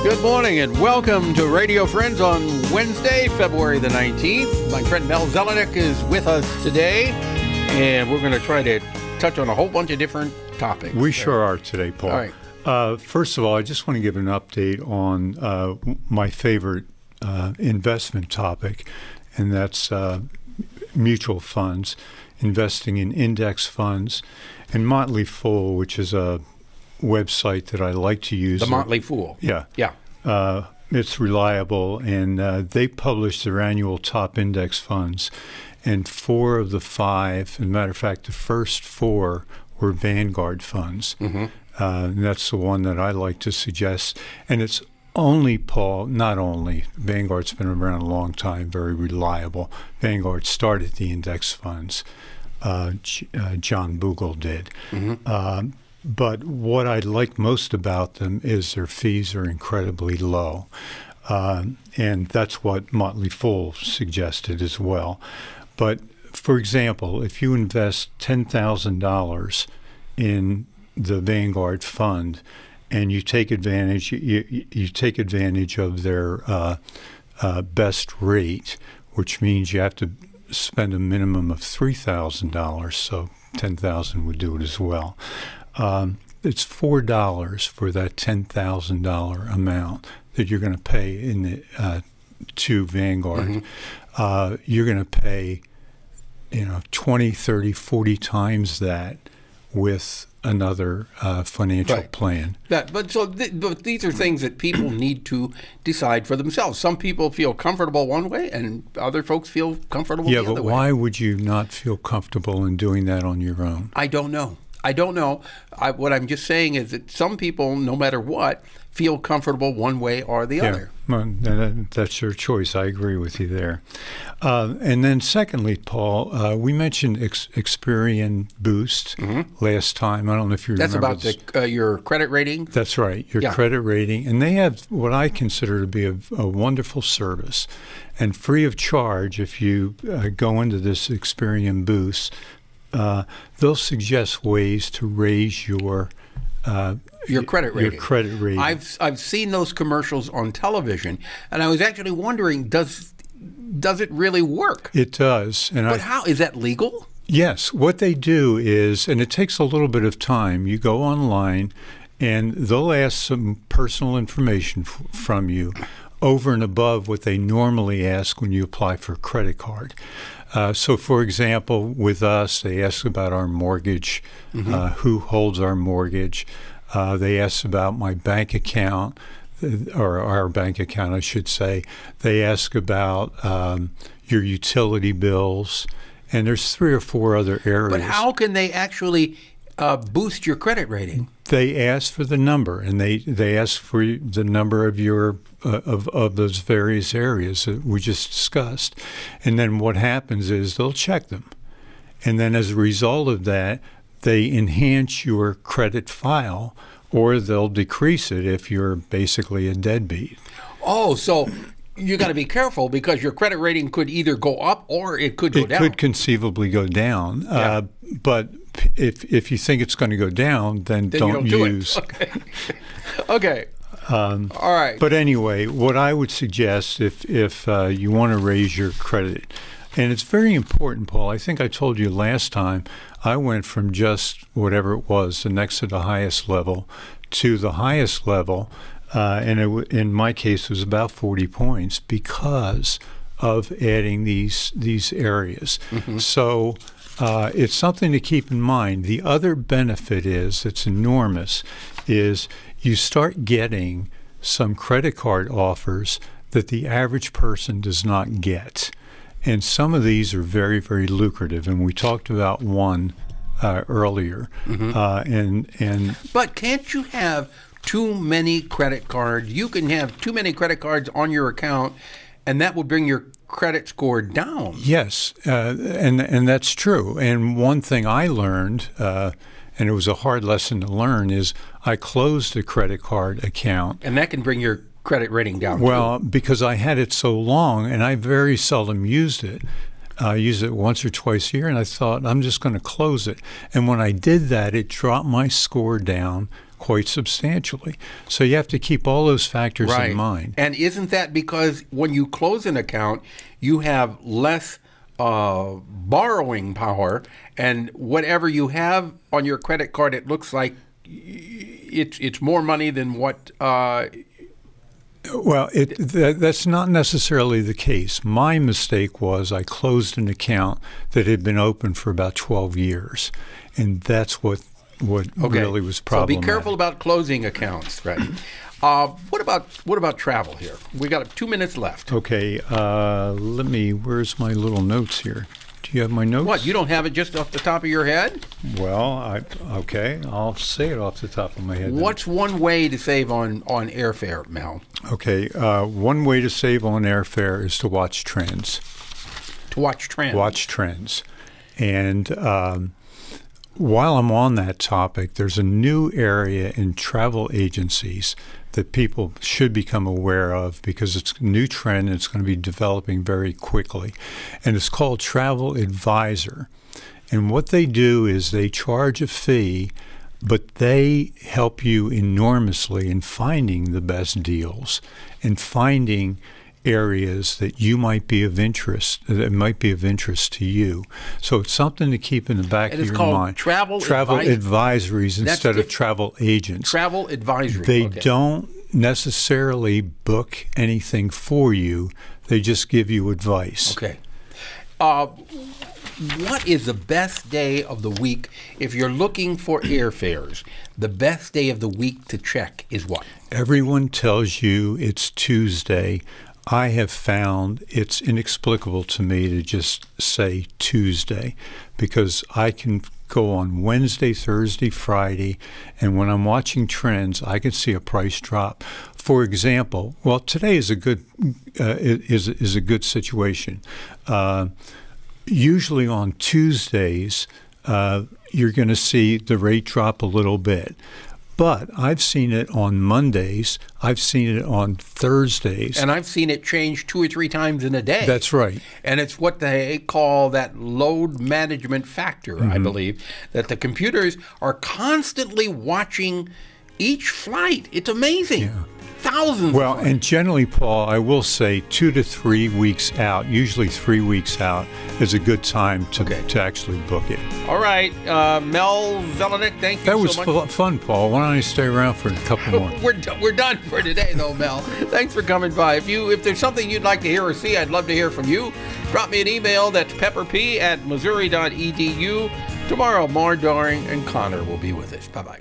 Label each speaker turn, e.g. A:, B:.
A: Good morning and welcome to Radio Friends on Wednesday, February the 19th. My friend Mel Zelenak is with us today, and we're going to try to touch on a whole bunch of different topics.
B: We sure are today, Paul.
A: All right.
B: First of all, I just want to give an update on my favorite investment topic, and that's mutual funds, investing in index funds, and Motley Fool, which is a website that I like to use.
A: The Motley Fool.
B: Yeah.
A: Yeah.
B: It's reliable, and they publish their annual top index funds. And 4 of the 5, as a matter of fact, the first 4 were Vanguard funds. Mm-hmm. And that's the one that I like to suggest. And it's only, Paul, not only, Vanguard's been around a long time, very reliable. Vanguard started the index funds. John Bogle did. Mm-hmm. But what I like most about them is their fees are incredibly low. And that's what Motley Fool suggested as well. But, for example, if you invest $10,000 in the Vanguard fund and you take advantage, you take advantage of their best rate, which means you have to spend a minimum of $3,000, so $10,000 would do it as well. It's $4 for that $10,000 amount that you're going to pay in the to Vanguard. Mm-hmm. You're going to pay, 20, 30, 40 times that with another financial plan.
A: But these are things that people need to decide for themselves. Some people feel comfortable one way, and other folks feel comfortable the other way.
B: Yeah, but why would you not feel comfortable in doing that on your own?
A: I don't know. What I'm just saying is that some people, no matter what, feel comfortable one way or the other.
B: Well, that's your choice. I agree with you there. And then secondly, Paul, we mentioned Experian Boost last time. I don't know if you remember.
A: That's about your credit rating?
B: That's right, your credit rating. And they have what I consider to be a wonderful service. And free of charge, if you go into this Experian Boost, they'll suggest ways to raise your credit rating. Your credit rating.
A: I've seen those commercials on television, and I was actually wondering, does it really work?
B: It does.
A: But how is that legal?
B: Yes. What they do is, and it takes a little bit of time. You go online, and they'll ask some personal information from you over and above what they normally ask when you apply for a credit card. So, for example, with us, they ask about our mortgage, who holds our mortgage. They ask about my bank account, or our bank account, I should say. They ask about your utility bills, and there's 3 or 4 other areas.
A: But how can they actually boost your credit rating?
B: They ask for the number, and they ask for the number of your of those various areas that we just discussed. And then what happens is they'll check them. And then as a result of that, they enhance your credit file, or they'll decrease it if you're basically a deadbeat.
A: Oh, so you got to be careful because your credit rating could either go up or it could go down.
B: It could conceivably go down.
A: Yeah.
B: But if you think it's going to go down, then don't use.
A: Okay. Okay. All right.
B: But anyway, what I would suggest if you want to raise your credit, and it's very important, Paul. I think I told you last time, I went from just whatever it was, the next to the highest level, to the highest level, and in my case, it was about 40 points because of adding these areas. Mm-hmm. So it's something to keep in mind. The other benefit it's enormous, is you start getting some credit card offers that the average person does not get. And some of these are very, very lucrative. And we talked about one earlier. Mm-hmm.
A: But can't you have too many credit cards? You can have too many credit cards on your account, and that will bring your credit score down.
B: Yes, and that's true. And one thing I learned, and it was a hard lesson to learn, is I closed a credit card account.
A: And that can bring your credit rating down.
B: Well, because I had it so long, and I very seldom used it. I used it once or twice a year, and I thought, I'm just going to close it. And when I did that, it dropped my score down quite substantially. So you have to keep all those factors
A: Right.
B: in mind.
A: And isn't that because when you close an account, you have less borrowing power, and whatever you have on your credit card, it looks like it's more money than what.
B: Well, that's not necessarily the case. My mistake was I closed an account that had been open for about 12 years, and that's what really was problematic.
A: So be careful about closing accounts, right? What about travel here? We got 2 minutes left.
B: Okay, where's my little notes here? Do you have my notes?
A: What, you don't have it just off the top of your head?
B: Well, okay, I'll say it off the top of my head.
A: What's one way to save on airfare, Mel?
B: Okay, one way to save on airfare is to watch trends.
A: To watch trends?
B: Watch trends. And while I'm on that topic, there's a new area in travel agencies that people should become aware of because it's a new trend and it's going to be developing very quickly. And it's called Travel Advisor. And what they do is they charge a fee, but they help you enormously in finding the best deals and finding areas that you might be of interest, to you. So it's something to keep in the back of your mind.
A: Travel
B: advisories instead of travel agents.
A: Travel advisory.
B: They don't necessarily book anything for you. They just give you advice.
A: Okay. What is the best day of the week if you're looking for airfares? The best day of the week to check is what?
B: Everyone tells you it's Tuesday. I have found it's inexplicable to me to just say Tuesday because I can go on Wednesday, Thursday, Friday, and when I'm watching trends, I can see a price drop. For example, well, today is a good is a good situation. Usually on Tuesdays, you're going to see the rate drop a little bit. But I've seen it on Mondays. I've seen it on Thursdays.
A: And I've seen it change 2 or 3 times in a day.
B: That's right.
A: And it's what they call that load management factor, I believe, that the computers are constantly watching each flight. It's amazing.
B: Yeah.
A: Thousands.
B: Well, and generally, Paul, I will say 2 to 3 weeks out, usually 3 weeks out, is a good time to actually book it.
A: All right. Mel Zelenak, thank you so much.
B: That was fun, Paul. Why don't you stay around for a couple more?
A: We're done for today, though, Mel. Thanks for coming by. If there's something you'd like to hear or see, I'd love to hear from you. Drop me an email. That's pepperp@missouri.edu. Tomorrow, Mar Doring and Connor will be with us. Bye-bye.